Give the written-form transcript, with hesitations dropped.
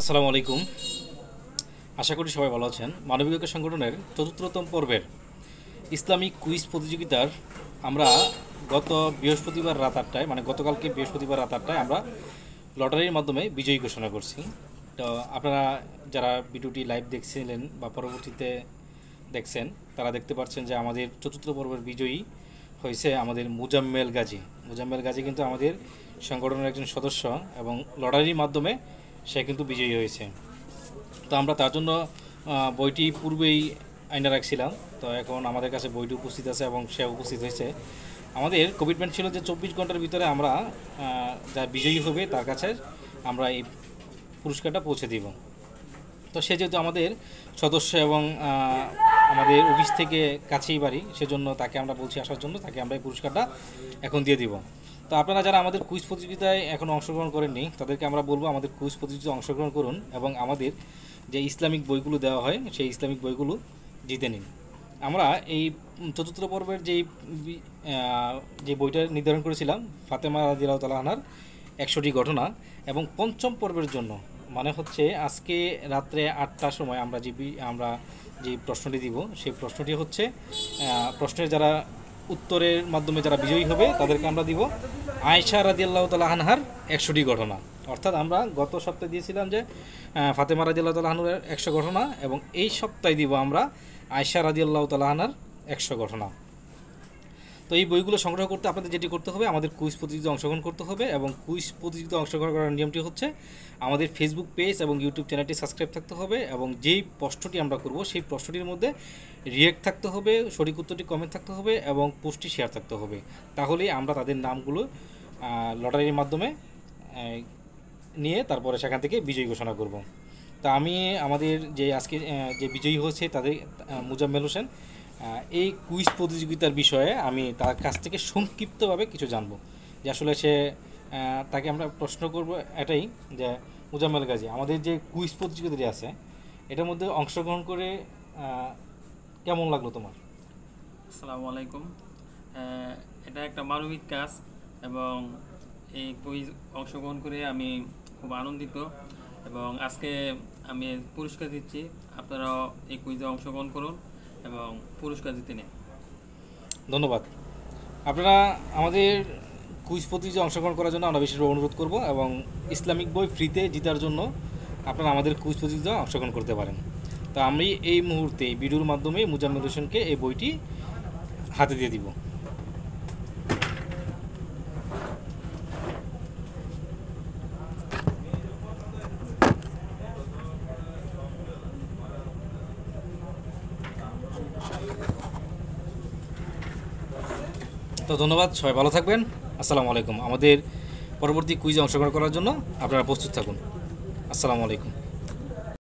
আসসালামু আলাইকুম। আশা করি সবাই ভালো আছেন। মানবিক ঐক্য সংগঠনের চতুর্থতম পর্বের ইসলামিক কুইজ প্রতিযোগিতার আমরা গত বৃহস্পতিবার রাত 8টায় মানে গতকালকে বৃহস্পতিবার রাত 8টায় আমরা লটারির মাধ্যমে বিজয়ী ঘোষণা করছি। তো আপনারা যারা ভিডিওটি লাইভ দেখছিলেন বা পরবর্তীতে দেখছেন তারা দেখতে পাচ্ছেন যে আমাদের চতুর্থ পর্বের বিজয়ী হয়েছে আমাদের মুজাম্মেল গাজী। মুজাম্মেল গাজী কিন্তু আমাদের সংগঠনের একজন সদস্য এবং লটারির মাধ্যমে সে কিন্তু বিজয়ী হয়েছে। তো আমরা তার জন্য বইটি পূর্বেই আইনা রাখছিলাম। তো এখন আমাদের কাছে বইটি উপস্থিত আছে এবং সে উপস্থিত হয়েছে। আমাদের কমিটমেন্ট ছিল যে 24 ঘন্টার ভিতরে আমরা যা বিজয়ী হবে তার কাছে আমরা এই পুরস্কারটা পৌঁছে দিব। তো সে যেহেতু আমাদের সদস্য এবং আমাদের অফিস থেকে কাছেই বাড়ি, সেজন্য তাকে আমরা বলছি আসার জন্য, তাকে আমরা এই পুরস্কারটা এখন দিয়ে দিব। তো আপনারা যারা আমাদের কুইজ প্রতিযোগিতায় এখনও অংশগ্রহণ করেননি তাদেরকে আমরা বলবো আমাদের কুইজ প্রতিযোগিতায় অংশগ্রহণ করুন এবং আমাদের যে ইসলামিক বইগুলো দেওয়া হয় সেই ইসলামিক বইগুলো জিতে নিন। আমরা এই চতুর্থ পর্বের যে বইটা নির্ধারণ করেছিলাম ফাতেমা রাদিয়াল্লাহু তাআলা আনহার 100টি ঘটনা, এবং পঞ্চম পর্বের জন্য মানে হচ্ছে আজকে রাত্রে 8টার সময় আমরা যে প্রশ্নটি দিব সেই প্রশ্নটি হচ্ছে প্রশ্নের যারা উত্তরের মাধ্যমে যারা বিজয়ী হবে তাদেরকে আমরা দিব আয়েশা রাদিয়াল্লাহু তাআলা আনহার 100টি ঘটনা। অর্থাৎ আমরা গত সপ্তাহে দিয়েছিলাম যে ফাতেমা রাদিয়াল্লাহু তাআলা আনহার 100 ঘটনা, এবং এই সপ্তাহে দিব আমরা আয়েশা রাদিয়াল্লাহু তাআলা আনহার 100 ঘটনা। তো এই বইগুলো সংগ্রহ করতে আপনাদের যেটি করতে হবে আমাদের কুইজ প্রতিযোগিতায় অংশগ্রহণ করতে হবে, এবং কুইজ প্রতিযোগিতায় অংশগ্রহণ করার নিয়মটি হচ্ছে আমাদের ফেসবুক পেজ এবং ইউটিউব চ্যানেলটি সাবস্ক্রাইব থাকতে হবে, এবং যেই প্রশ্নটি আমরা করব সেই প্রশ্নটির মধ্যে রিয়েক্ট থাকতে হবে, সঠিক উত্তরটি কমেন্ট থাকতে হবে এবং পোস্টটি শেয়ার থাকতে হবে। তাহলেই আমরা তাদের নামগুলো লটারির মাধ্যমে নিয়ে তারপরে সেখান থেকে বিজয়ী ঘোষণা করব। তা আমি আমাদের যে আজকে যে বিজয়ী হয়েছে তাদের মুজাম্মেল হোসেন, এই কুইজ প্রতিযোগিতার বিষয়ে আমি তার কাছ থেকে সংক্ষিপ্তভাবে কিছু জানবো, যে আসলে তাকে আমরা প্রশ্ন করব এটাই যে মুজাম্মেল গাজী, আমাদের যে কুইজ প্রতিযোগিতাটি আছে এটার মধ্যে অংশগ্রহণ করে কেমন লাগলো তোমার? আসসালামু আলাইকুম। এটা একটা মানবিক কাজ এবং এই কুইজ অংশগ্রহণ করে আমি খুব আনন্দিত, এবং আজকে আমি পুরস্কার দিচ্ছি। আপনারাও এই কুইজে অংশগ্রহণ করুন এবং পুরস্কার জিতে নিন। ধন্যবাদ। আপনারা আমাদের কুইজ প্রতিযোগিতায় অংশগ্রহণ করার জন্য আমরা বিশেষভাবে অনুরোধ করব, এবং ইসলামিক বই ফ্রিতে জেতার জন্য আপনারা আমাদের কুইজ প্রতিযোগিতায় অংশগ্রহণ করতে পারেন। তো আমি এই মুহূর্তে এই ভিডিওর মাধ্যমে মুজাম্মেল হোসেনকে এই বইটি হাতে দিয়ে দিব। তো ধন্যবাদ, সবাই ভালো থাকবেন। আসসালামু আলাইকুম। আমাদের পরবর্তী কুইজে অংশগ্রহণ করার জন্য আপনারা প্রস্তুত থাকুন। আসসালামু আলাইকুম।